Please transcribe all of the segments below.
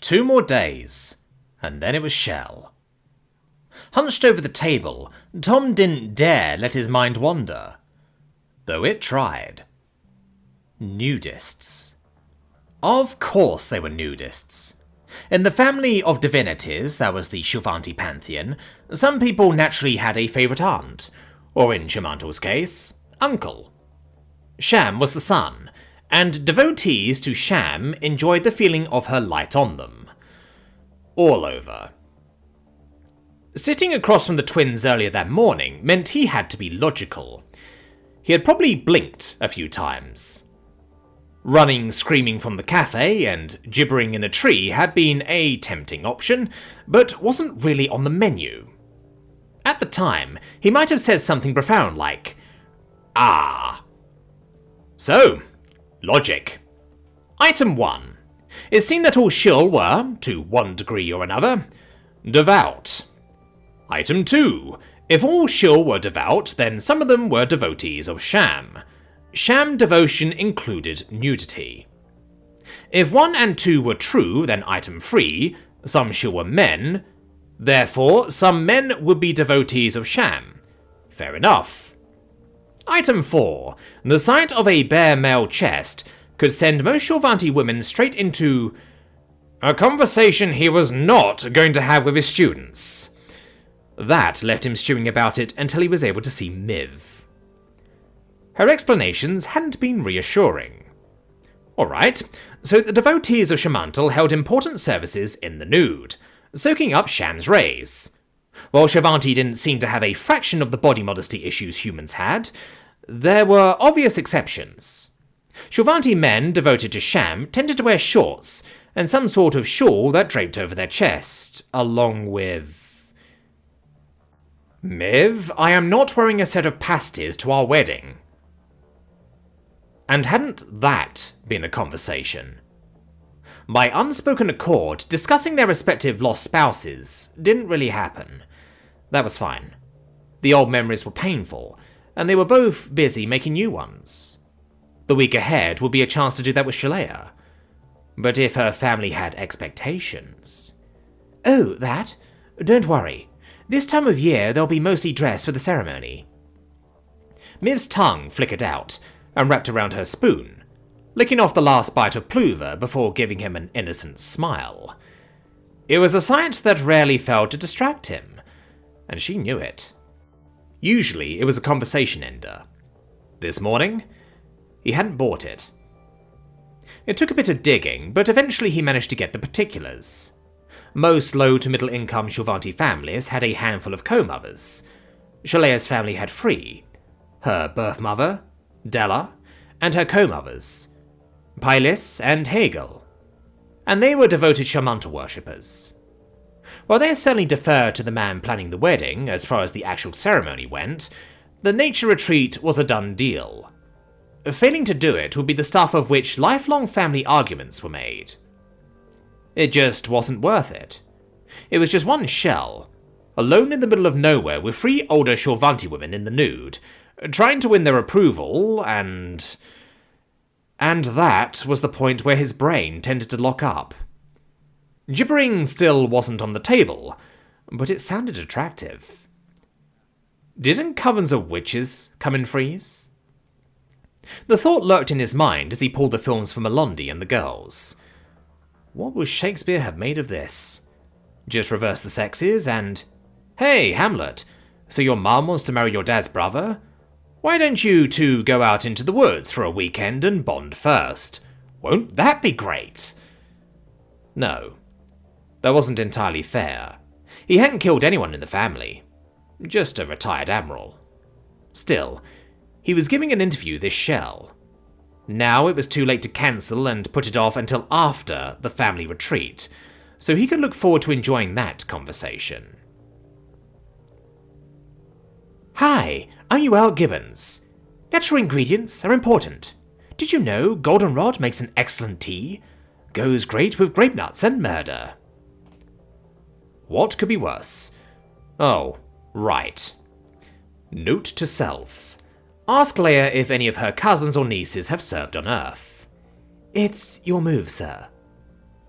2 more days, and then it was Shell. Hunched over the table, Tom didn't dare let his mind wander, though it tried. Nudists. Of course they were nudists. In the family of divinities that was the Shuvanti pantheon, some people naturally had a favourite aunt, or in Shamantal's case, uncle. Sham was the son, and devotees to Sham enjoyed the feeling of her light on them. All over. Sitting across from the twins earlier that morning meant he had to be logical. He had probably blinked a few times. Running screaming from the cafe and gibbering in a tree had been a tempting option, but wasn't really on the menu. At the time, he might have said something profound like, "Ah." So, logic. Item 1. It seemed that all Shil were, to one degree or another, devout. Item 2. If all Shil were devout, then some of them were devotees of Sham. Sham devotion included nudity. If 1 and 2 were true, then item 3, some Shil were men, therefore some men would be devotees of Sham. Fair enough. Item 4. The sight of a bare male chest could send most Shuvanti women straight into a conversation he was not going to have with his students. That left him stewing about it until he was able to see Miv. Her explanations hadn't been reassuring. Alright, so the devotees of Shamantal held important services in the nude, soaking up Sham's rays. While Shuvanti didn't seem to have a fraction of the body modesty issues humans had, there were obvious exceptions. Shuvanti men devoted to Sham tended to wear shorts and some sort of shawl that draped over their chest, along with... Miv, I am not wearing a set of pasties to our wedding. And hadn't that been a conversation? By unspoken accord, discussing their respective lost spouses didn't really happen. That was fine. The old memories were painful, and they were both busy making new ones. The week ahead would be a chance to do that with Shalea. But if her family had expectations... Oh, that? Don't worry. This time of year they'll be mostly dressed for the ceremony. Miv's tongue flickered out, and wrapped around her spoon, licking off the last bite of plover before giving him an innocent smile. It was a sight that rarely failed to distract him, and she knew it. Usually it was a conversation ender. This morning, he hadn't bought it. It took a bit of digging, but eventually he managed to get the particulars. Most low to middle income Shuvanti families had a handful of co-mothers. Shalea's family had 3. Her birth mother, Della, and her co-mothers, Pylis and Hegel, and they were devoted Shamantal worshippers. While they certainly deferred to the man planning the wedding as far as the actual ceremony went, the nature retreat was a done deal. Failing to do it would be the stuff of which lifelong family arguments were made. It just wasn't worth it. It was just one Shell, alone in the middle of nowhere with 3 older Shuvanti women in the nude, trying to win their approval, and that was the point where his brain tended to lock up. Gibbering still wasn't on the table, but it sounded attractive. Didn't covens of witches come in freeze? The thought lurked in his mind as he pulled the films for Melondi and the girls. What would Shakespeare have made of this? Just reverse the sexes and... Hey, Hamlet, so your mum wants to marry your dad's brother? Why don't you two go out into the woods for a weekend and bond first? Won't that be great? No, that wasn't entirely fair. He hadn't killed anyone in the family. Just a retired admiral. Still, he was giving an interview this Shell. Now it was too late to cancel and put it off until after the family retreat, so he could look forward to enjoying that conversation. Hi, I'm Uel Gibbons. Natural ingredients are important. Did you know goldenrod makes an excellent tea? Goes great with grape nuts and murder. What could be worse? Oh, right. Note to self. Ask Leia if any of her cousins or nieces have served on Earth. It's your move, sir.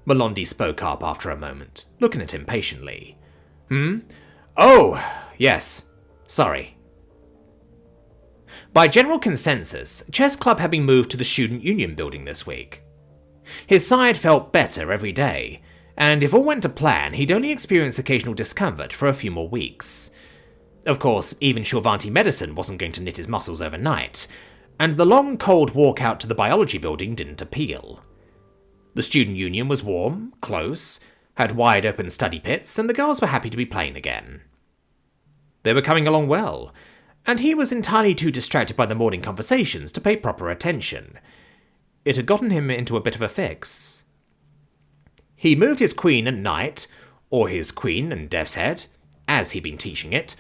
Melondi spoke up after a moment, looking at him patiently. Oh, yes. Sorry. By general consensus, Chess Club had been moved to the Student Union building this week. His side felt better every day, and if all went to plan, he'd only experience occasional discomfort for a few more weeks. Of course, even Shorvanti medicine wasn't going to knit his muscles overnight, and the long, cold walk out to the biology building didn't appeal. The Student Union was warm, close, had wide-open study pits, and the girls were happy to be playing again. They were coming along well, and he was entirely too distracted by the morning conversations to pay proper attention. It had gotten him into a bit of a fix. He moved his queen and knight, or his queen and death's head, as he'd been teaching it,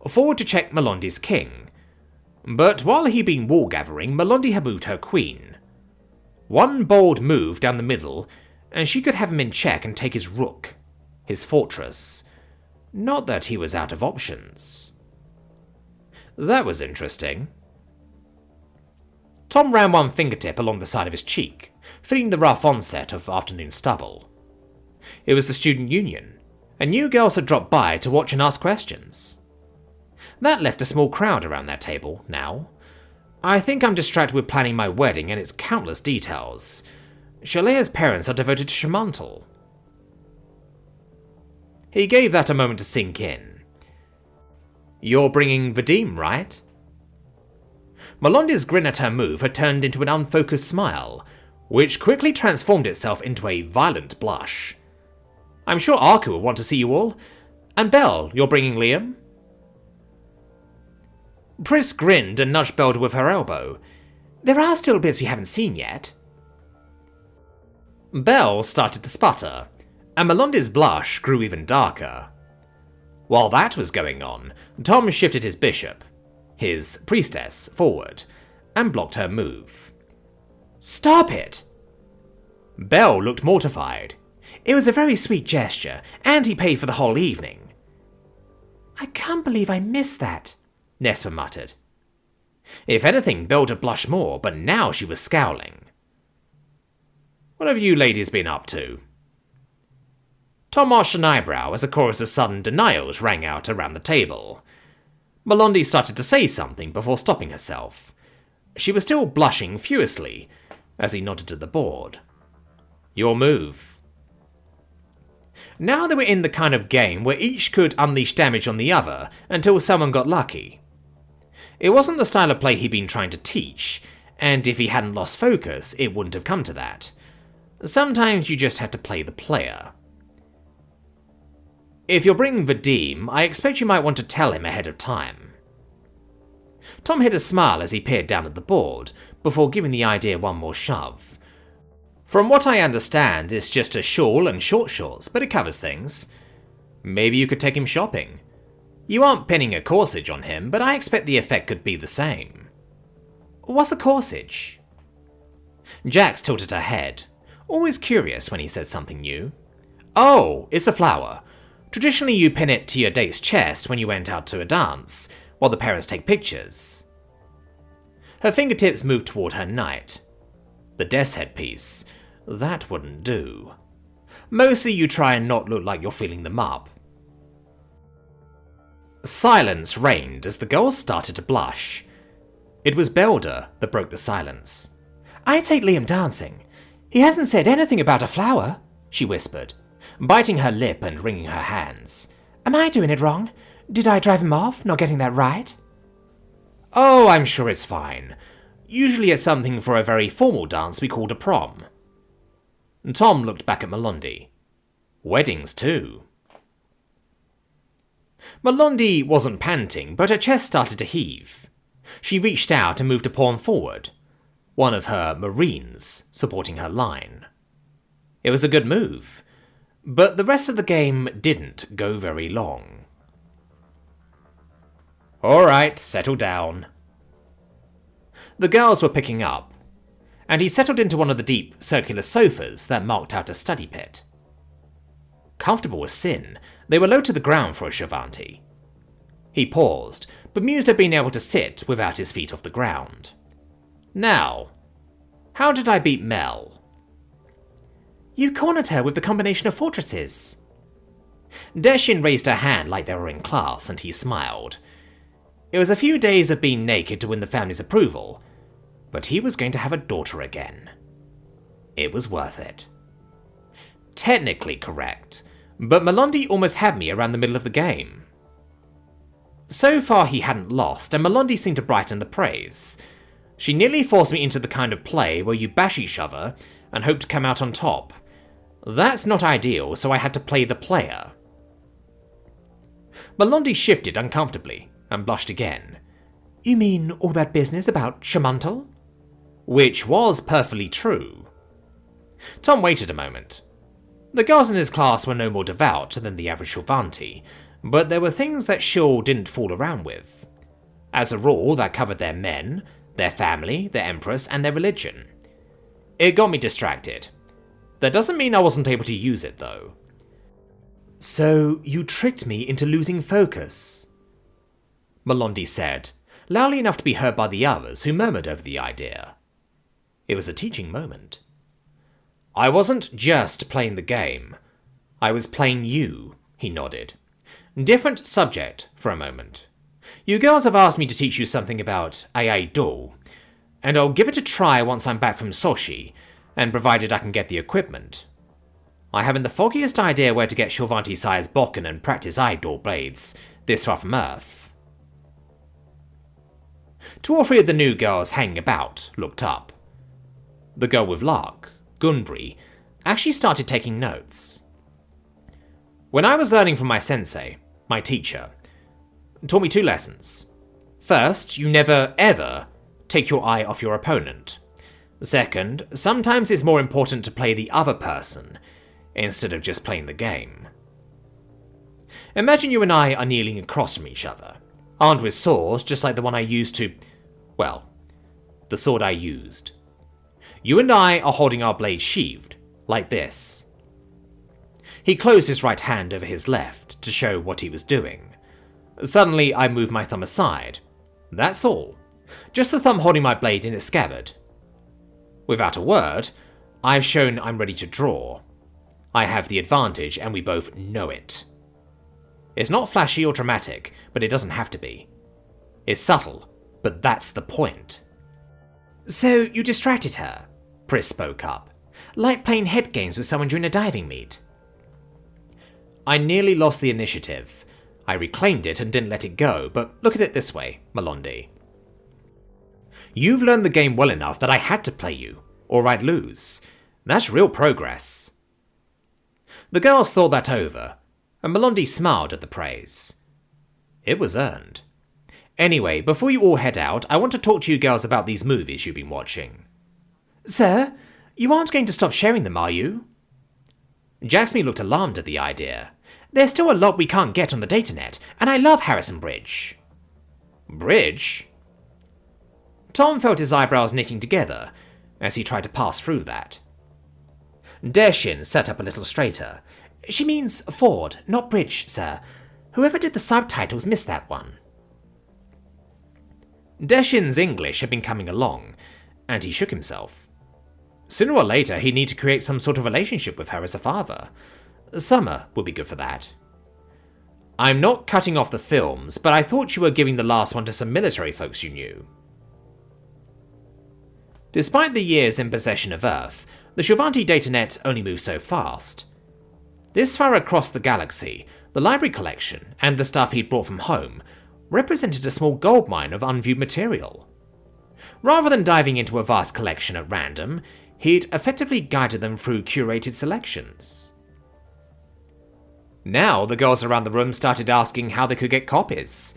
forward to check Melondi's king. But while he'd been war-gathering, Melondi had moved her queen. One bold move down the middle, and she could have him in check and take his rook, his fortress. Not that he was out of options. That was interesting. Tom ran one fingertip along the side of his cheek, feeling the rough onset of afternoon stubble. It was the Student Union, and new girls had dropped by to watch and ask questions. That left a small crowd around that table, now. I think I'm distracted with planning my wedding and its countless details. Shalea's parents are devoted to Shamantal. He gave that a moment to sink in. You're bringing Vadim, right? Melondi's grin at her move had turned into an unfocused smile, which quickly transformed itself into a violent blush. I'm sure Arku will want to see you all. And Belle, you're bringing Liam? Pris grinned and nudged Belle with her elbow. There are still bits we haven't seen yet. Belle started to sputter, and Melondi's blush grew even darker. While that was going on, Tom shifted his bishop, his priestess, forward, and blocked her move. Stop it! Belle looked mortified. It was a very sweet gesture, and he paid for the whole evening. I can't believe I missed that, Nespa muttered. If anything, Belle had blushed more, but now she was scowling. What have you ladies been up to? Tom arched an eyebrow as a chorus of sudden denials rang out around the table. Melondi started to say something before stopping herself. She was still blushing furiously as he nodded at the board. Your move. Now they were in the kind of game where each could unleash damage on the other until someone got lucky. It wasn't the style of play he'd been trying to teach, and if he hadn't lost focus, it wouldn't have come to that. Sometimes you just had to play the player. If you're bringing Vadim, I expect you might want to tell him ahead of time. Tom hid a smile as he peered down at the board, before giving the idea one more shove. From what I understand, it's just a shawl and short shorts, but it covers things. Maybe you could take him shopping. You aren't pinning a corsage on him, but I expect the effect could be the same. What's a corsage? Jax tilted her head, always curious when he said something new. Oh, it's a flower. Traditionally you pin it to your date's chest when you went out to a dance, while the parents take pictures. Her fingertips moved toward her knight. The death's headpiece. That wouldn't do. Mostly you try and not look like you're feeling them up. Silence reigned as the girls started to blush. It was Belder that broke the silence. I take Liam dancing. He hasn't said anything about a flower, she whispered, biting her lip and wringing her hands. Am I doing it wrong? Did I drive him off, not getting that right? Oh, I'm sure it's fine. Usually it's something for a very formal dance we called a prom. Tom looked back at Melondi. Weddings, too. Melondi wasn't panting, but her chest started to heave. She reached out and moved a pawn forward, one of her marines supporting her line. It was a good move, but the rest of the game didn't go very long. All right, settle down. The girls were picking up, and he settled into one of the deep, circular sofas that marked out a study pit. Comfortable as sin, they were low to the ground for a Shavanti. He paused, bemused at being able to sit without his feet off the ground. Now, how did I beat Mel? You cornered her with the combination of fortresses. Deshin raised her hand like they were in class, and he smiled. It was a few days of being naked to win the family's approval, but he was going to have a daughter again. It was worth it. Technically correct, but Melondi almost had me around the middle of the game. So far he hadn't lost, and Melondi seemed to brighten the praise. She nearly forced me into the kind of play where you bash each other and hope to come out on top. That's not ideal, so I had to play the player. Melondi shifted uncomfortably and blushed again. You mean all that business about Shamantal? Which was perfectly true. Tom waited a moment. The girls in his class were no more devout than the average Shulvanti, but there were things that Shul didn't fool around with. As a rule, that covered their men, their family, their empress, and their religion. It got me distracted. That doesn't mean I wasn't able to use it, though. So, you tricked me into losing focus, Melondi said, loudly enough to be heard by the others, who murmured over the idea. It was a teaching moment. I wasn't just playing the game. I was playing you, he nodded. Different subject, for a moment. You girls have asked me to teach you something about Aiaido, and I'll give it a try once I'm back from Soshi, and provided I can get the equipment. I haven't the foggiest idea where to get Shulvanti-sized Bokken and practice Aido blades this far from Earth. 2 or 3 of the new girls hanging about looked up. The girl with luck, Gunbri, actually started taking notes. When I was learning from my sensei, my teacher, taught me 2 lessons. First, you never, ever take your eye off your opponent. Second, sometimes it's more important to play the other person instead of just playing the game. Imagine you and I are kneeling across from each other, armed with swords just like the one I used to... well, the sword I used. You and I are holding our blades sheathed, like this. He closed his right hand over his left to show what he was doing. Suddenly, I moved my thumb aside. That's all. Just the thumb holding my blade in its scabbard. Without a word, I've shown I'm ready to draw. I have the advantage, and we both know it. It's not flashy or dramatic, but it doesn't have to be. It's subtle, but that's the point. So you distracted her, Pris spoke up. Like playing head games with someone during a diving meet. I nearly lost the initiative. I reclaimed it and didn't let it go, but look at it this way, Melondi. You've learned the game well enough that I had to play you, or I'd lose. That's real progress. The girls thought that over, and Melondi smiled at the praise. It was earned. Anyway, before you all head out, I want to talk to you girls about these movies you've been watching. Sir, you aren't going to stop sharing them, are you? Jacksme looked alarmed at the idea. There's still a lot we can't get on the datanet, and I love Harrison Bridge. Bridge? Tom felt his eyebrows knitting together as he tried to pass through that. Deshin sat up a little straighter. She means Ford, not Bridge, sir. Whoever did the subtitles missed that one. Deshin's English had been coming along, and he shook himself. Sooner or later, he'd need to create some sort of relationship with her as a father. Summer would be good for that. I'm not cutting off the films, but I thought you were giving the last one to some military folks you knew. Despite the years in possession of Earth, the Shulvanti datanet only moves so fast. This far across the galaxy, the library collection, and the stuff he'd brought from home, represented a small goldmine of unviewed material. Rather than diving into a vast collection at random, he'd effectively guided them through curated selections. Now the girls around the room started asking how they could get copies.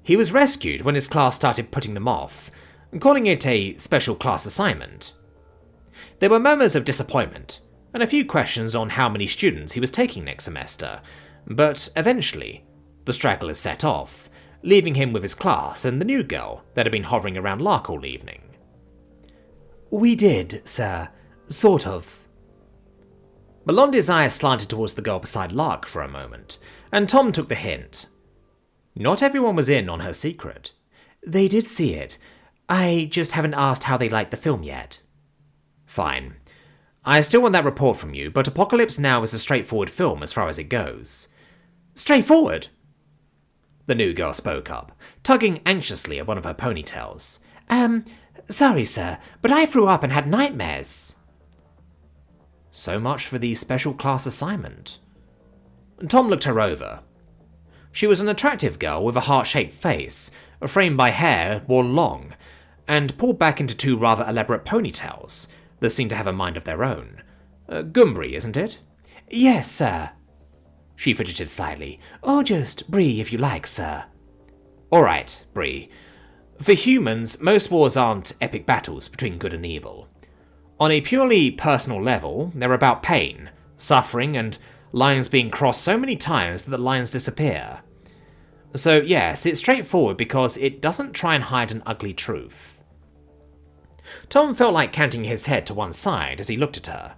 He was rescued when his class started putting them off, calling it a special class assignment. There were murmurs of disappointment, and a few questions on how many students he was taking next semester, but eventually, the stragglers set off, leaving him with his class and the new girl that had been hovering around Lark all evening. We did, sir. Sort of. Melondi's eyes slanted towards the girl beside Lark for a moment, and Tom took the hint. Not everyone was in on her secret. They did see it. I just haven't asked how they liked the film yet. Fine. I still want that report from you, but Apocalypse Now is a straightforward film as far as it goes. Straightforward? The new girl spoke up, tugging anxiously at one of her ponytails. Sorry, sir, but I threw up and had nightmares. So much for the special class assignment. Tom looked her over. She was an attractive girl with a heart-shaped face, framed by hair worn long, and pulled back into two rather elaborate ponytails that seemed to have a mind of their own. Gumbri, isn't it? Yes, sir. She fidgeted slightly. Or just Bree, if you like, sir. All right, Bree. For humans, most wars aren't epic battles between good and evil. On a purely personal level, they're about pain, suffering, and lines being crossed so many times that the lines disappear. So yes, it's straightforward because it doesn't try and hide an ugly truth. Tom felt like canting his head to one side as he looked at her.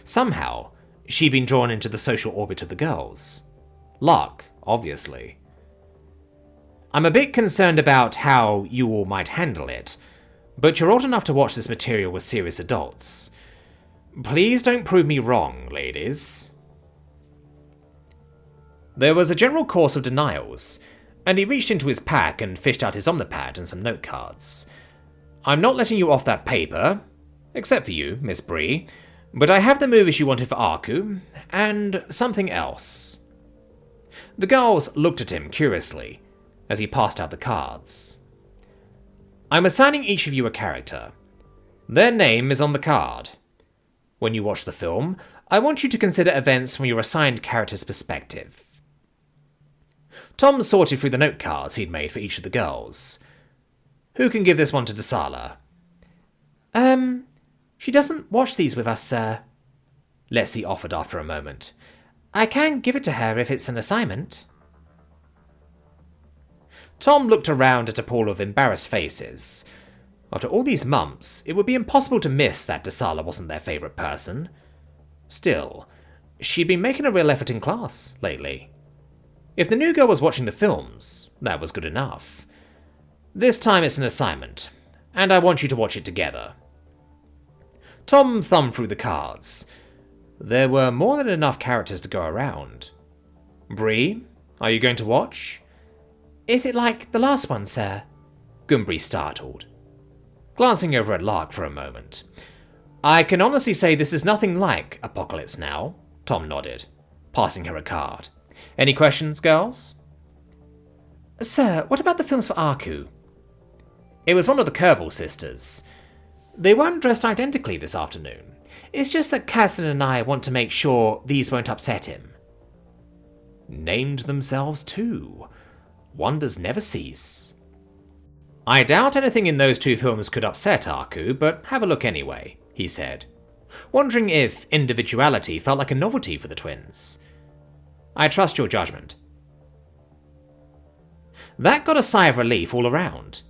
Somehow, she'd been drawn into the social orbit of the girls. Luck, obviously. I'm a bit concerned about how you all might handle it, but you're old enough to watch this material with serious adults. Please don't prove me wrong, ladies. There was a general chorus of denials, and he reached into his pack and fished out his omnipad and some note cards. I'm not letting you off that paper, except for you, Miss Bree, but I have the movies you wanted for Aku, and something else. The girls looked at him curiously as he passed out the cards. I'm assigning each of you a character. Their name is on the card. When you watch the film, I want you to consider events from your assigned character's perspective. Tom sorted through the note cards he'd made for each of the girls. Who can give this one to Dihsala? She doesn't watch these with us, sir. Letzi offered after a moment. I can give it to her if it's an assignment. Tom looked around at a pool of embarrassed faces. After all these months, it would be impossible to miss that Dihsala wasn't their favourite person. Still, she'd been making a real effort in class lately. If the new girl was watching the films, that was good enough. This time it's an assignment, and I want you to watch it together. Tom thumbed through the cards. There were more than enough characters to go around. Bree, are you going to watch? Is it like the last one, sir? Gumbri startled, glancing over at Lark for a moment. I can honestly say this is nothing like Apocalypse Now, Tom nodded, passing her a card. Any questions, girls? Sir, what about the films for Aku? It was one of the Kerbal sisters. They weren't dressed identically this afternoon. It's just that Cassian and I want to make sure these won't upset him. Named themselves too. Wonders never cease. I doubt anything in those two films could upset Aku, but have a look anyway, he said, wondering if individuality felt like a novelty for the twins. I trust your judgment. That got a sigh of relief all around.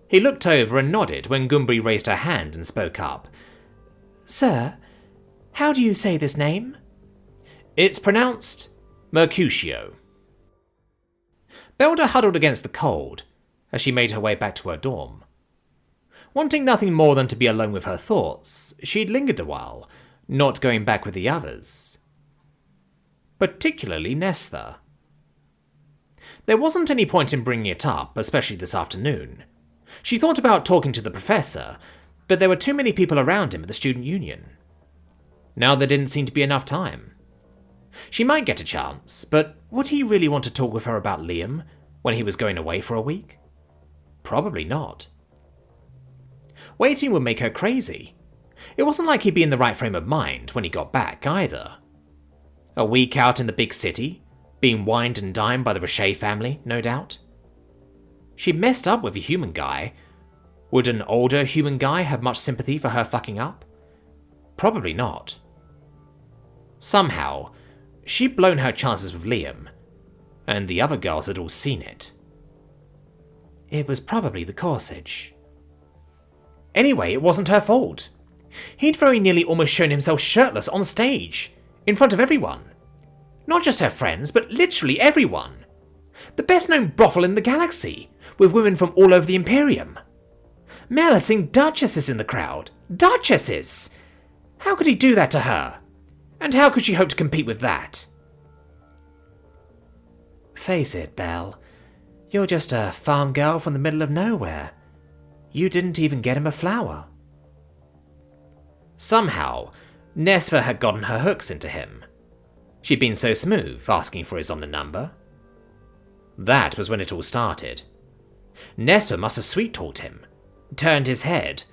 He looked over and nodded when Gumbri raised her hand and spoke up. Sir, how do you say this name? It's pronounced Mercutio. Belle huddled against the cold as she made her way back to her dorm. Wanting nothing more than to be alone with her thoughts, she'd lingered a while, not going back with the others. Particularly Nesta. There wasn't any point in bringing it up, especially this afternoon. She thought about talking to the professor, but there were too many people around him at the student union. Now there didn't seem to be enough time. She might get a chance, but would he really want to talk with her about Liam when he was going away for a week? Probably not. Waiting would make her crazy. It wasn't like he'd be in the right frame of mind when he got back, either. A week out in the big city, being wined and dined by the Rocher family, no doubt. She messed up with a human guy. Would an older human guy have much sympathy for her fucking up? Probably not. Somehow, she'd blown her chances with Liam, and the other girls had all seen it. It was probably the corsage. Anyway, it wasn't her fault. He'd very nearly almost shown himself shirtless on stage, in front of everyone. Not just her friends, but literally everyone. The best-known brothel in the galaxy, with women from all over the Imperium. Male had seen duchesses in the crowd. Duchesses! How could he do that to her? And how could she hope to compete with that? Face it, Belle. You're just a farm girl from the middle of nowhere. You didn't even get him a flower. Somehow, Nesva had gotten her hooks into him. She'd been so smooth, asking for his Omni number. That was when it all started. Nesva must have sweet-talked him, turned his head,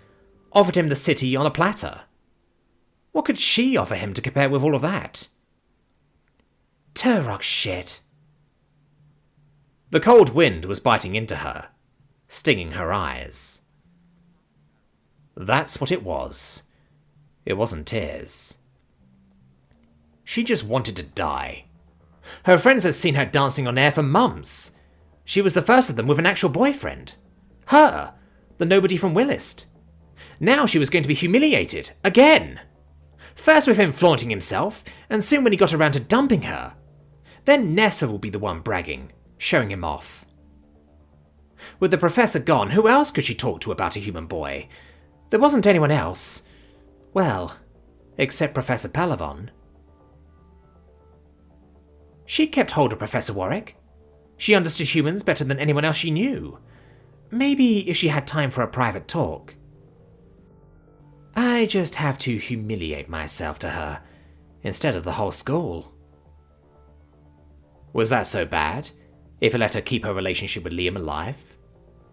offered him the city on a platter. What could she offer him to compare with all of that? Turok shit. The cold wind was biting into her, stinging her eyes. That's what it was. It wasn't tears. She just wanted to die. Her friends had seen her dancing on air for months. She was the first of them with an actual boyfriend. Her, the nobody from Willist. Now she was going to be humiliated, again. First with him flaunting himself, and soon when he got around to dumping her. Then Nesva will be the one bragging, showing him off. With the professor gone, who else could she talk to about a human boy? There wasn't anyone else. Well, except Professor Palavon. She kept hold of Professor Warwick. She understood humans better than anyone else she knew. Maybe if she had time for a private talk. I just have to humiliate myself to her, instead of the whole school. Was that so bad, if it let her keep her relationship with Liam alive?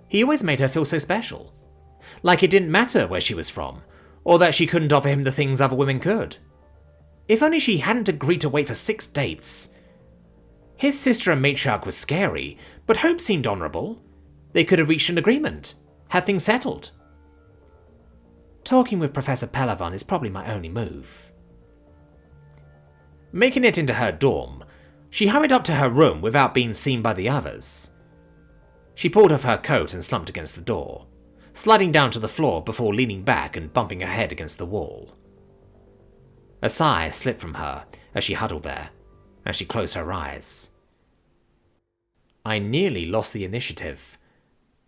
He always made her feel so special. Like it didn't matter where she was from, or that she couldn't offer him the things other women could. If only she hadn't agreed to wait for 6 dates. His sister and matriarch was scary, but Hope seemed honourable. They could have reached an agreement, had things settled. Talking with Professor Palavon is probably my only move. Making it into her dorm, she hurried up to her room without being seen by the others. She pulled off her coat and slumped against the door, sliding down to the floor before leaning back and bumping her head against the wall. A sigh slipped from her as she huddled there, and she closed her eyes. I nearly lost the initiative.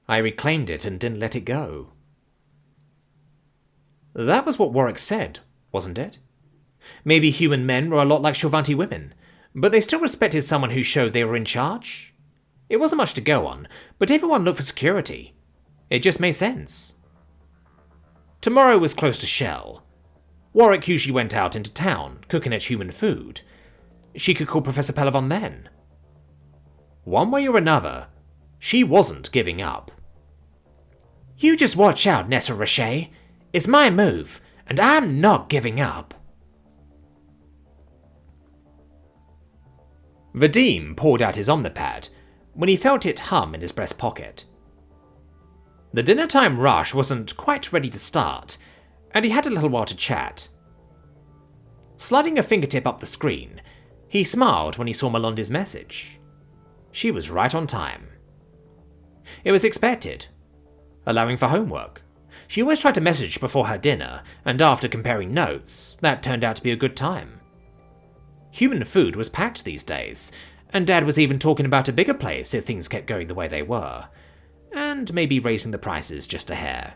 I reclaimed it and didn't let it go. That was what Warwick said, wasn't it? Maybe human men were a lot like Shovanti women, but they still respected someone who showed they were in charge? It wasn't much to go on, but everyone looked for security. It just made sense. Tomorrow was close to Shell. Warwick usually went out into town, cooking at human food. She could call Professor Palavon then. One way or another, she wasn't giving up. You just watch out, Nesra Roche. It's my move, and I'm not giving up. Vadim pulled out his Omnipad when he felt it hum in his breast pocket. The dinner time rush wasn't quite ready to start, and he had a little while to chat. Sliding a fingertip up the screen, he smiled when he saw Melondi's message. She was right on time. It was expected, allowing for homework. She always tried to message before her dinner, and after comparing notes, that turned out to be a good time. Human food was packed these days, and Dad was even talking about a bigger place if things kept going the way they were, and maybe raising the prices just a hair.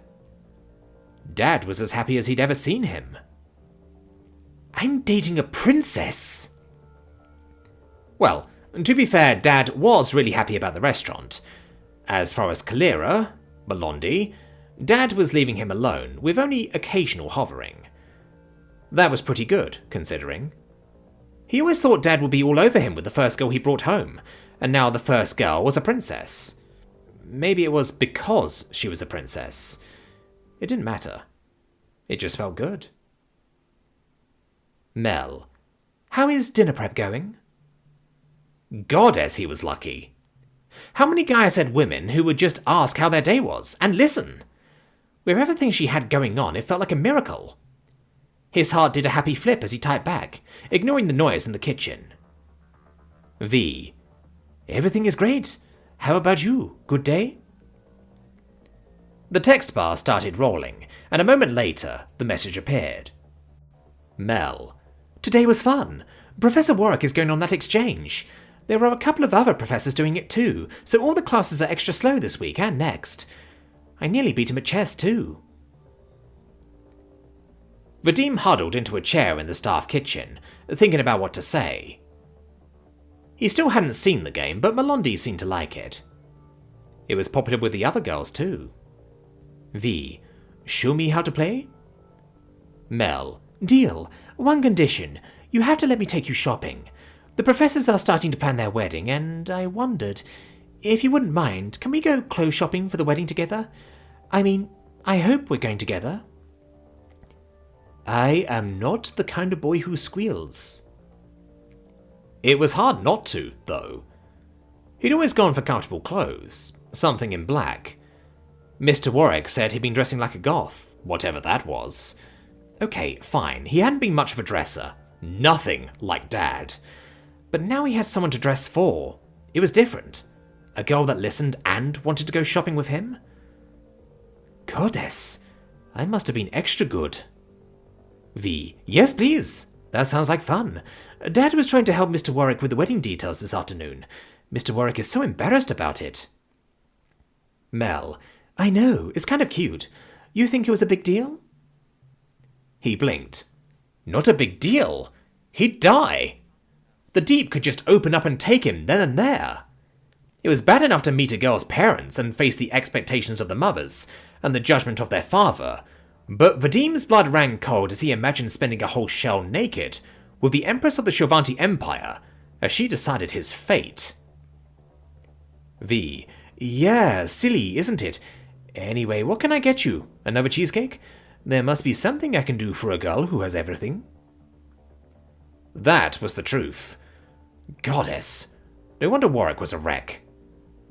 Dad was as happy as he'd ever seen him. I'm dating a princess! Well, to be fair, Dad was really happy about the restaurant. As far as Kalira, Melondi, Dad was leaving him alone, with only occasional hovering. That was pretty good, considering. He always thought Dad would be all over him with the first girl he brought home, and now the first girl was a princess. Maybe it was because she was a princess. It didn't matter. It just felt good. Mel, how is dinner prep going? Goddess, he was lucky. How many guys had women who would just ask how their day was, and listen? With everything she had going on, it felt like a miracle. His heart did a happy flip as he typed back, ignoring the noise in the kitchen. V. Everything is great. How about you? Good day? The text bar started rolling, and a moment later, the message appeared. Mel. Today was fun. Professor Warwick is going on that exchange. There are a couple of other professors doing it too, so all the classes are extra slow this week and next. I nearly beat him at chess too. Vadim huddled into a chair in the staff kitchen, thinking about what to say. He still hadn't seen the game, but Melondi seemed to like it. It was popular with the other girls too. V. Show me how to play? Mel. Deal. One condition. You have to let me take you shopping. The professors are starting to plan their wedding, and I wondered, if you wouldn't mind, can we go clothes shopping for the wedding together? I mean, I hope we're going together. I am not the kind of boy who squeals. It was hard not to, though. He'd always gone for comfortable clothes, something in black. Mr. Warwick said he'd been dressing like a goth, whatever that was. Okay, fine, he hadn't been much of a dresser. Nothing like Dad. But now he had someone to dress for. It was different. A girl that listened and wanted to go shopping with him? Goddess, I must have been extra good. V. Yes, please. That sounds like fun. Dad was trying to help Mr. Warwick with the wedding details this afternoon. Mr. Warwick is so embarrassed about it. Mel. I know, it's kind of cute. You think it was a big deal? He blinked. Not a big deal. He'd die. The Deep could just open up and take him then and there. It was bad enough to meet a girl's parents and face the expectations of the mothers and the judgment of their father, but Vadim's blood ran cold as he imagined spending a whole shell naked with the Empress of the Shovanti Empire as she decided his fate. V. Yeah, silly, isn't it? Anyway, what can I get you? Another cheesecake? There must be something I can do for a girl who has everything. That was the truth. Goddess. No wonder Warwick was a wreck.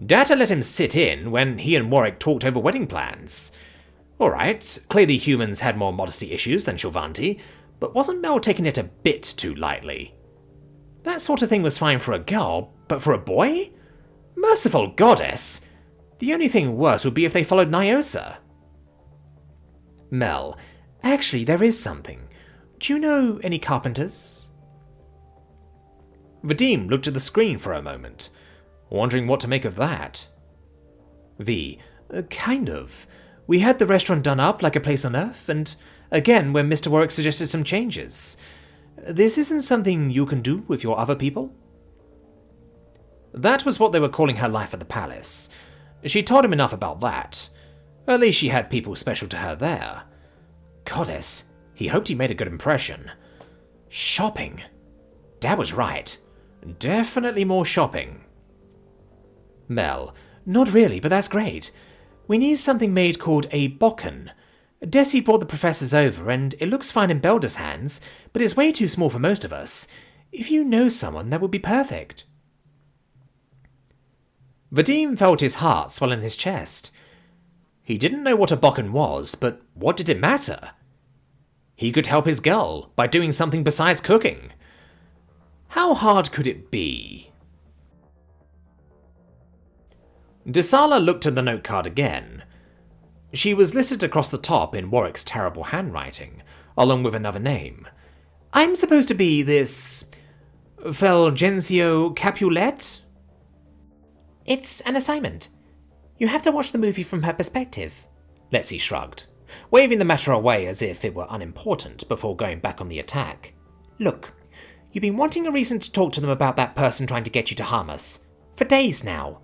Dad had let him sit in when he and Warwick talked over wedding plans. Alright, clearly humans had more modesty issues than Shovanti, but wasn't Mel taking it a bit too lightly? That sort of thing was fine for a girl, but for a boy? Merciful goddess! The only thing worse would be if they followed Nyosa. Mel. Actually, there is something. Do you know any carpenters? Vadim looked at the screen for a moment, wondering what to make of that. V. Kind of. We had the restaurant done up like a place on Earth, and again when Mr. Warwick suggested some changes. This isn't something you can do with your other people? That was what they were calling her life at the palace. She told him enough about that. At least she had people special to her there. Goddess, he hoped he made a good impression. Shopping. Dad was right. Definitely more shopping. Mel. Not really, but that's great. We need something made called a bokken. Desi brought the professors over, and it looks fine in Belda's hands, but it's way too small for most of us. If you know someone, that would be perfect. Vadim felt his heart swell in his chest. He didn't know what a bokken was, but what did it matter? He could help his girl by doing something besides cooking. How hard could it be? Dihsala looked at the note card again. She was listed across the top in Warwick's terrible handwriting, along with another name. I'm supposed to be this Fulgencio Capulet? It's an assignment. You have to watch the movie from her perspective. Lexi shrugged, waving the matter away as if it were unimportant before going back on the attack. Look, you've been wanting a reason to talk to them about that person trying to get you to harm us. For days now.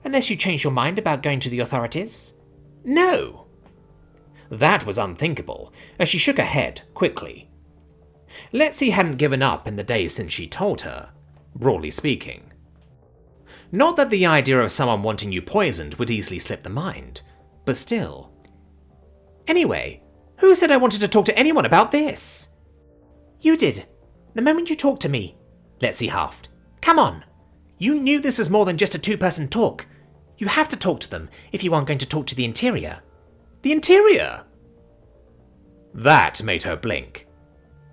Unless you change your mind about going to the authorities. No! That was unthinkable, as she shook her head quickly. Lexi hadn't given up in the days since she told her, broadly speaking. Not that the idea of someone wanting you poisoned would easily slip the mind, but still. Anyway, who said I wanted to talk to anyone about this? You did. The moment you talked to me, Lexi huffed. Come on. You knew this was more than just a two-person talk. You have to talk to them if you aren't going to talk to the interior. The interior? That made her blink.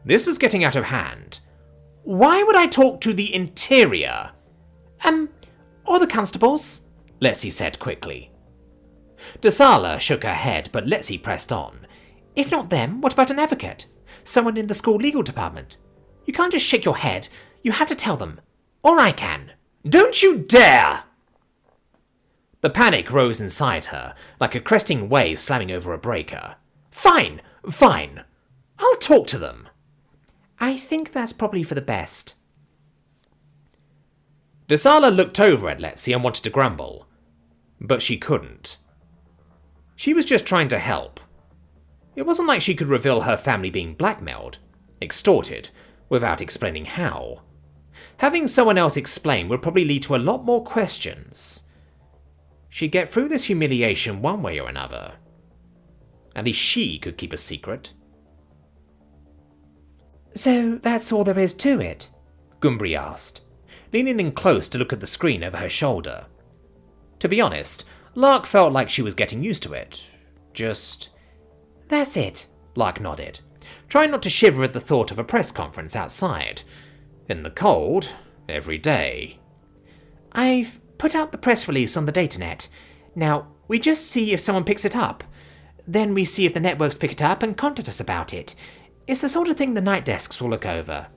This was getting out of hand. Why would I talk to the interior? Or the constables, Lexi said quickly. Dihsala shook her head, but Lexi pressed on. If not them, what about an advocate? Someone in the school legal department? You can't just shake your head. You have to tell them. Or I can. Don't you dare! The panic rose inside her, like a cresting wave slamming over a breaker. Fine, fine. I'll talk to them. I think that's probably for the best. Dihsala looked over at Letzi and wanted to grumble, but she couldn't. She was just trying to help. It wasn't like she could reveal her family being blackmailed, extorted, without explaining how. Having someone else explain would probably lead to a lot more questions. She'd get through this humiliation one way or another. At least she could keep a secret. So that's all there is to it? Gumbri asked, leaning in close to look at the screen over her shoulder. To be honest, Lark felt like she was getting used to it. Just... That's it, Lark nodded, trying not to shiver at the thought of a press conference outside. In the cold, every day. I've put out the press release on the datanet. Now, we just see if someone picks it up. Then we see if the networks pick it up and contact us about it. It's the sort of thing the night desks will look over.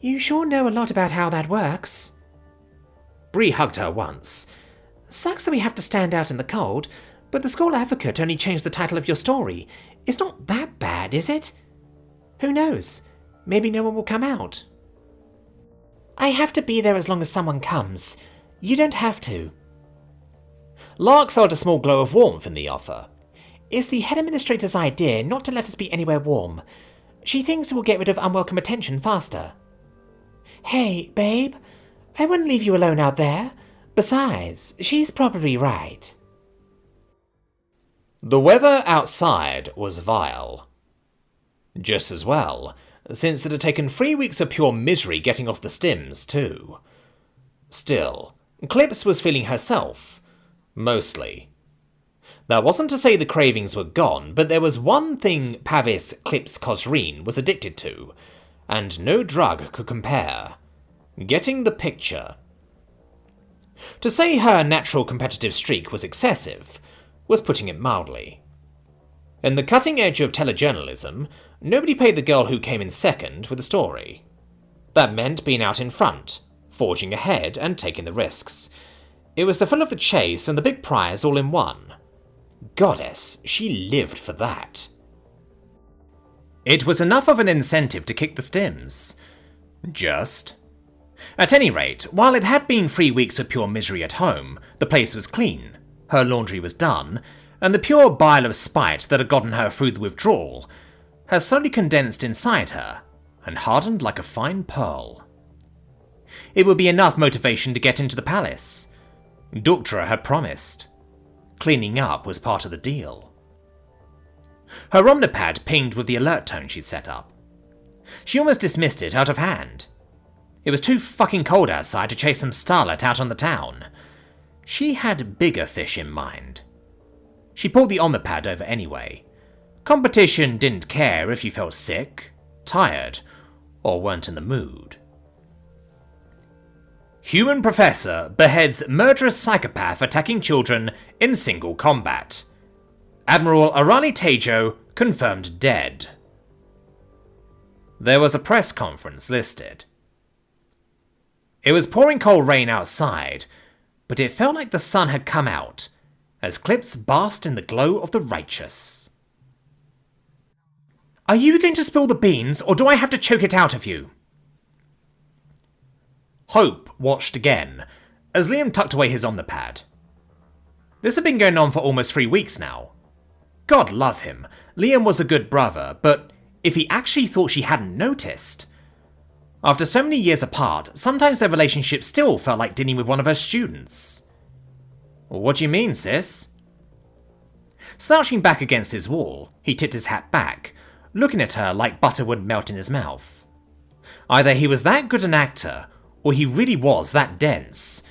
You sure know a lot about how that works. Bree hugged her once. Sucks that we have to stand out in the cold, but the School Advocate only changed the title of your story. It's not that bad, is it? Who knows? Maybe no one will come out. I have to be there as long as someone comes. You don't have to. Lark felt a small glow of warmth in the offer. It's the head administrator's idea not to let us be anywhere warm. She thinks it will get rid of unwelcome attention faster. Hey, babe, I wouldn't leave you alone out there. Besides, she's probably right. The weather outside was vile. Just as well, since it had taken 3 weeks of pure misery getting off the stims, too. Still, Clips was feeling herself. Mostly. That wasn't to say the cravings were gone, but there was one thing Pavis Clips Cosreen was addicted to, and no drug could compare. Getting the picture. To say her natural competitive streak was excessive was putting it mildly. In the cutting edge of telejournalism, nobody paid the girl who came in second with a story. That meant being out in front, forging ahead and taking the risks. It was the thrill of the chase and the big prize all in one. Goddess, she lived for that. It was enough of an incentive to kick the stims. Just. At any rate, while it had been 3 weeks of pure misery at home, the place was clean, her laundry was done, and the pure bile of spite that had gotten her through the withdrawal had slowly condensed inside her and hardened like a fine pearl. It would be enough motivation to get into the palace. Duktra had promised. Cleaning up was part of the deal. Her omnipad pinged with the alert tone she'd set up. She almost dismissed it out of hand. It was too fucking cold outside to chase some starlet out on the town. She had bigger fish in mind. She pulled the omnipad over anyway. Competition didn't care if you felt sick, tired, or weren't in the mood. Human professor beheads murderous psychopath attacking children in single combat. Admiral Arali Tejo confirmed dead. There was a press conference listed. It was pouring cold rain outside, but it felt like the sun had come out, as Clips basked in the glow of the righteous. Are you going to spill the beans, or do I have to choke it out of you? Hope watched again, as Liam tucked away his omnipad. This had been going on for almost 3 weeks now. God love him, Liam was a good brother, but if he actually thought she hadn't noticed... After so many years apart, sometimes their relationship still felt like dealing with one of her students. What do you mean, sis? Slouching back against his wall, he tipped his hat back, looking at her like butter would melt in his mouth. Either he was that good an actor, or he really was that dense.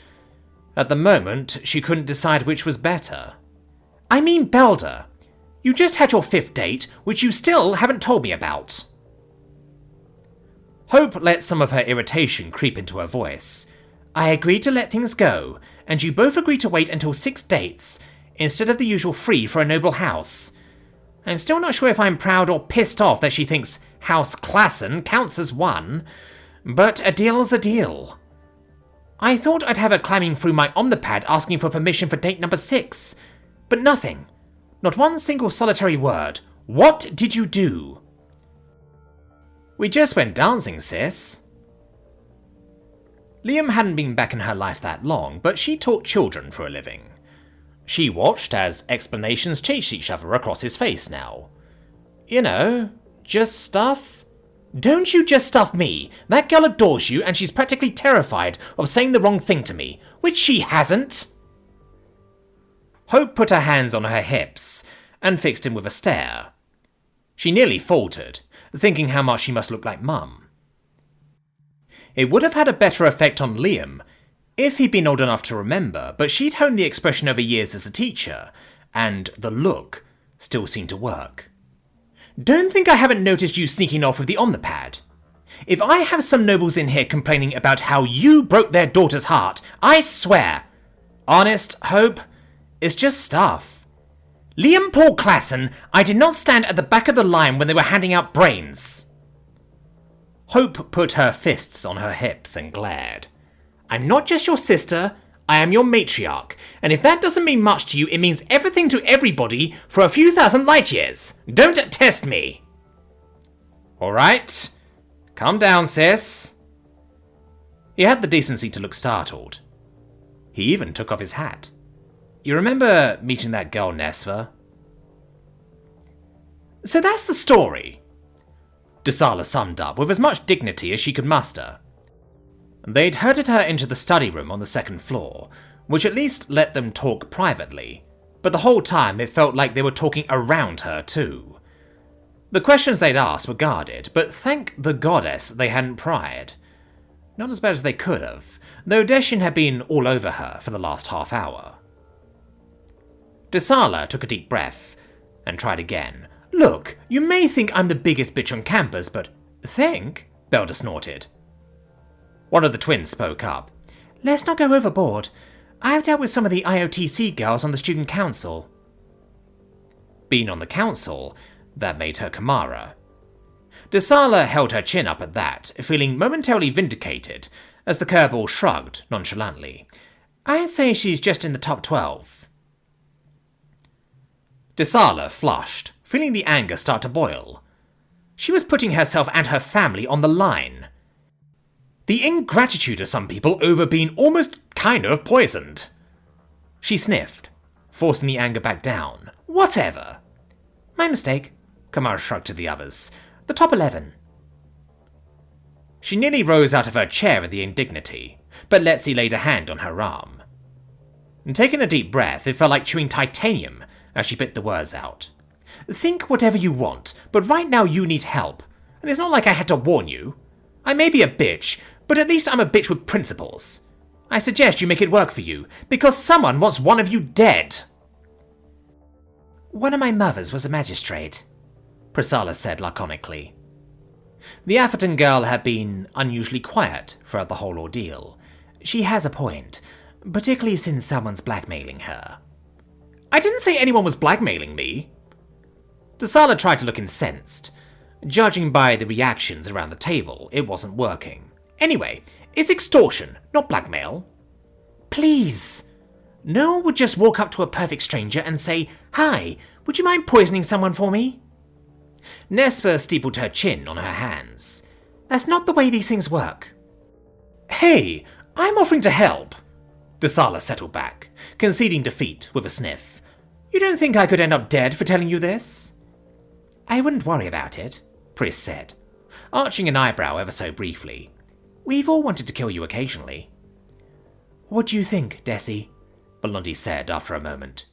At the moment, she couldn't decide which was better. I mean, Belder, you just had your 5th date, which you still haven't told me about. Hope let some of her irritation creep into her voice. I agreed to let things go, and you both agreed to wait until 6 dates, instead of the usual 3 for a noble house. I'm still not sure if I'm proud or pissed off that she thinks House Klassen counts as 1, but a deal's a deal. I thought I'd have her climbing through my omnipad asking for permission for date number 6, but nothing. Not one single solitary word, What did you do? We just went dancing, sis. Liam hadn't been back in her life that long, but she taught children for a living. She watched as explanations chased each other across his face now. You know, just stuff. Don't you just stuff me. That girl adores you and she's practically terrified of saying the wrong thing to me, which she hasn't. Hope put her hands on her hips and fixed him with a stare. She nearly faltered, thinking how much she must look like Mum. It would have had a better effect on Liam if he'd been old enough to remember, but she'd honed the expression over years as a teacher, and the look still seemed to work. Don't think I haven't noticed you sneaking off with the Omnipad. If I have some nobles in here complaining about how you broke their daughter's heart, I swear, honest, Hope, it's just stuff. Liam Paul Klassen, I did not stand at the back of the line when they were handing out brains. Hope put her fists on her hips and glared. I'm not just your sister, I am your matriarch, and if that doesn't mean much to you, it means everything to everybody for a few thousand light years. Don't test me. Alright, calm down, sis. He had the decency to look startled. He even took off his hat. You remember meeting that girl Nesva? So that's the story. Dihsala summed up with as much dignity as she could muster. They'd herded her into the study room on the second floor, which at least let them talk privately, but the whole time it felt like they were talking around her too. The questions they'd asked were guarded, but thank the goddess they hadn't pried. Not as bad as they could have, though Deshin had been all over her for the last half hour. Dihsala took a deep breath and tried again. Look, you may think I'm the biggest bitch on campus, but think? Belle snorted. One of the twins spoke up. Let's not go overboard. I've dealt with some of the IOTC girls on the student council. Being on the council, that made her Kamara. Dihsala held her chin up at that, feeling momentarily vindicated, as the curveball shrugged nonchalantly. I'd say she's just in the top 12. Dihsala flushed, feeling the anger start to boil. She was putting herself and her family on the line. The ingratitude of some people over being almost kind of poisoned. She sniffed, forcing the anger back down. Whatever. My mistake, Kamara shrugged to the others. The top 11. She nearly rose out of her chair at the indignity, but Letzi laid a hand on her arm. And taking a deep breath, it felt like chewing titanium as she bit the words out. Think whatever you want, but right now you need help. And it's not like I had to warn you. I may be a bitch, but at least I'm a bitch with principles. I suggest you make it work for you, because someone wants one of you dead. One of my mothers was a magistrate, Priscilla said laconically. The Atherton girl had been unusually quiet throughout the whole ordeal. She has a point, particularly since someone's blackmailing her. I didn't say anyone was blackmailing me. Dihsala tried to look incensed. Judging by the reactions around the table, it wasn't working. Anyway, it's extortion, not blackmail. Please. No one would just walk up to a perfect stranger and say, Hi, would you mind poisoning someone for me? Nesva steepled her chin on her hands. That's not the way these things work. Hey, I'm offering to help. Dihsala settled back, conceding defeat with a sniff. You don't think I could end up dead for telling you this? I wouldn't worry about it, Pris said, arching an eyebrow ever so briefly. We've all wanted to kill you occasionally. What do you think, Desi? Belondi said after a moment.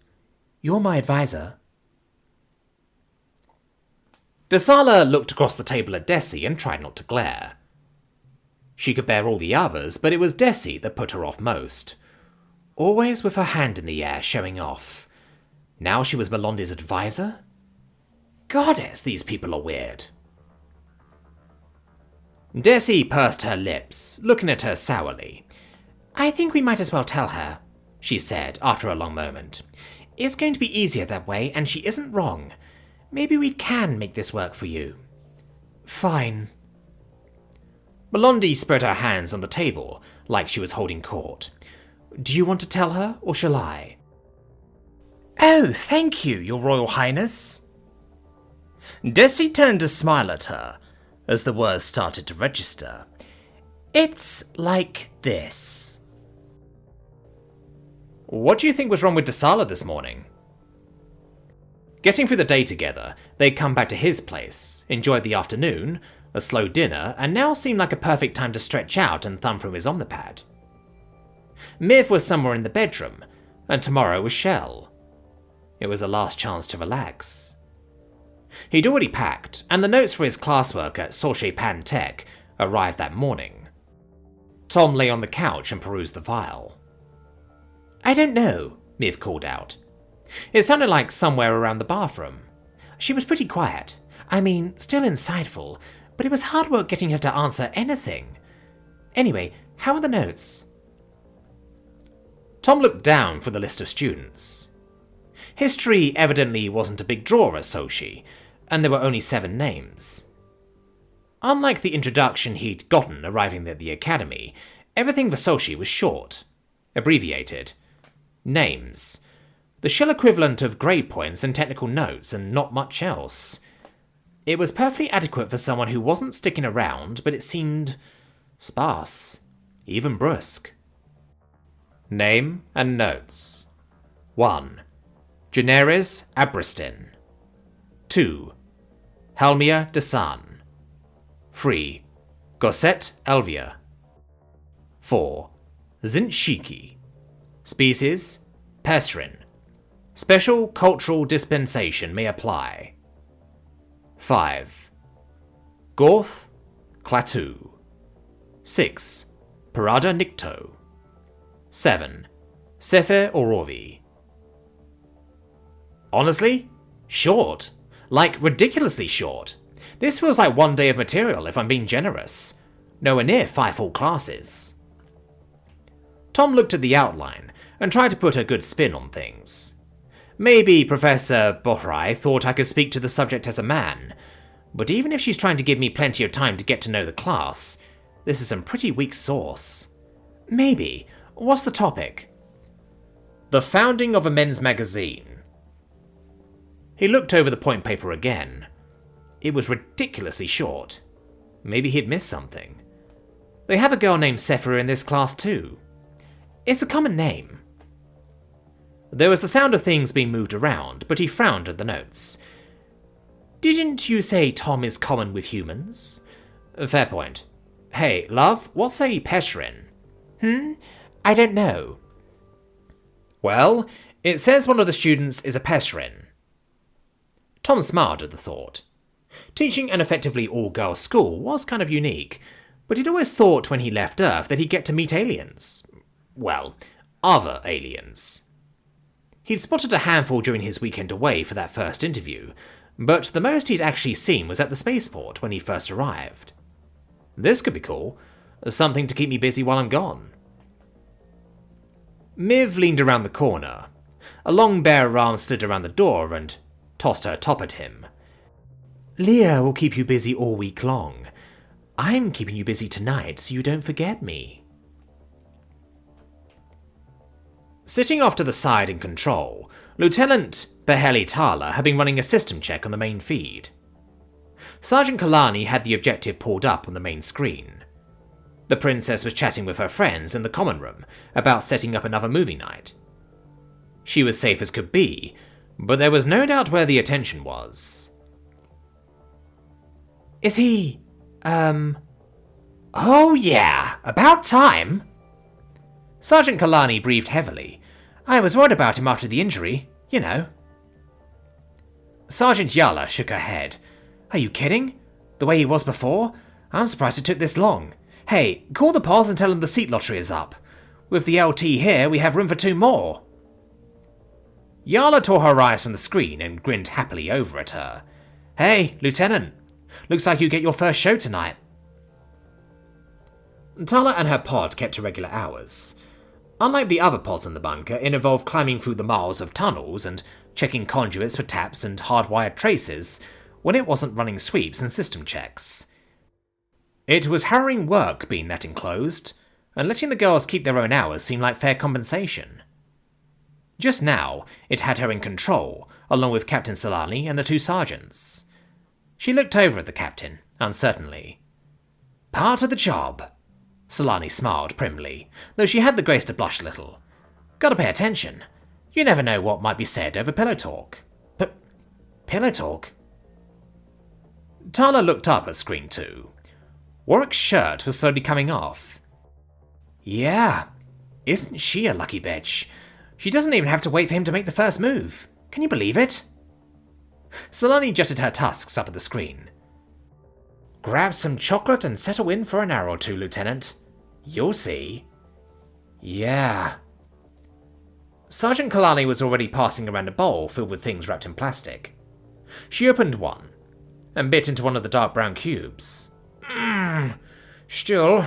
You're my advisor. Dihsala looked across the table at Desi and tried not to glare. She could bear all the others, but it was Desi that put her off most. Always with her hand in the air, showing off. Now she was Belondi's advisor? Goddess, these people are weird. Desi pursed her lips, looking at her sourly. I think we might as well tell her, she said after a long moment. It's going to be easier that way, and she isn't wrong. Maybe we can make this work for you. Fine. Belondi spread her hands on the table, like she was holding court. Do you want to tell her, or shall I? Oh, thank you, Your Royal Highness. Desi turned to smile at her as the words started to register. It's like this. What do you think was wrong with Dihsala this morning? Getting through the day together, they'd come back to his place, enjoyed the afternoon, a slow dinner, and now seemed like a perfect time to stretch out and thumb through his Omnipad. Miv was somewhere in the bedroom, and tomorrow was Shell. It was a last chance to relax. He'd already packed, and the notes for his classwork at Sorche Pan Tech arrived that morning. Tom lay on the couch and perused the file. I don't know, Miv called out. It sounded like somewhere around the bathroom. She was pretty quiet. I mean, still insightful, but it was hard work getting her to answer anything. Anyway, how are the notes? Tom looked down for the list of students. History evidently wasn't a big draw at Sochi, and there were only 7 names. Unlike the introduction he'd gotten arriving at the academy, everything for Sochi was short, abbreviated. Names. The Shell equivalent of grade points and technical notes, and not much else. It was perfectly adequate for someone who wasn't sticking around, but it seemed sparse, even brusque. Name and notes. 1. Generis Abristin. 2. Helmia Desan. 3. Gosset Elvia. 4. Zinshiki. Species Pesrin. Special cultural dispensation may apply. 5. Gorth Klaatu. 6. Parada Nikto. 7. Sefer Orovi. Honestly? Short. Like, ridiculously short. This feels like 1 day of material if I'm being generous. Nowhere near 5 full classes. Tom looked at the outline and tried to put a good spin on things. Maybe Professor Bohrai thought I could speak to the subject as a man, but even if she's trying to give me plenty of time to get to know the class, this is some pretty weak sauce. Maybe. What's the topic? The founding of a men's magazine. He looked over the point paper again. It was ridiculously short. Maybe he'd missed something. They have a girl named Sephira in this class too. It's a common name. There was the sound of things being moved around, but he frowned at the notes. Didn't you say Tom is common with humans? Fair point. Hey, love, what's a Pesrin? I don't know. Well, it says one of the students is a Pesrin. Tom smiled at the thought. Teaching an effectively all-girls school was kind of unique, but he'd always thought when he left Earth that he'd get to meet aliens. Well, other aliens. He'd spotted a handful during his weekend away for that first interview, but the most he'd actually seen was at the spaceport when he first arrived. This could be cool. Something to keep me busy while I'm gone. Miv leaned around the corner. A long bare arm slid around the door and tossed her top at him. Leah will keep you busy all week long. I'm keeping you busy tonight so you don't forget me. Sitting off to the side in control, Lieutenant Beheli Tala had been running a system check on the main feed. Sergeant Kalani had the objective pulled up on the main screen. The princess was chatting with her friends in the common room about setting up another movie night. She was safe as could be, but there was no doubt where the attention was. Is he, Oh yeah, about time! Sergeant Kalani breathed heavily. I was worried about him after the injury, you know. Sergeant Yala shook her head. Are you kidding? The way he was before? I'm surprised it took this long. Hey, call the pals and tell them the seat lottery is up. With the LT here, we have room for 2 more. Yala tore her eyes from the screen and grinned happily over at her. Hey, Lieutenant. Looks like you get your first show tonight. Tala and her pod kept to regular hours. Unlike the other pods in the bunker, it involved climbing through the miles of tunnels and checking conduits for taps and hardwired traces when it wasn't running sweeps and system checks. It was harrowing work being that enclosed, and letting the girls keep their own hours seemed like fair compensation. Just now, it had her in control, along with Captain Solani and the 2 sergeants. She looked over at the captain, uncertainly. "Part of the job." Solani smiled primly, though she had the grace to blush a little. "Gotta pay attention. You never know what might be said over pillow talk." "But pillow talk?" Tala looked up at screen 2. Warwick's shirt was slowly coming off. "Yeah, isn't she a lucky bitch? She doesn't even have to wait for him to make the first move. Can you believe it?" Solani jutted her tusks up at the screen. "Grab some chocolate and settle in for an hour or two, Lieutenant. You'll see." "Yeah." Sergeant Kalani was already passing around a bowl filled with things wrapped in plastic. She opened one and bit into one of the dark brown cubes. Still,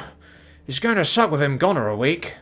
it's going to suck with him gone for a week."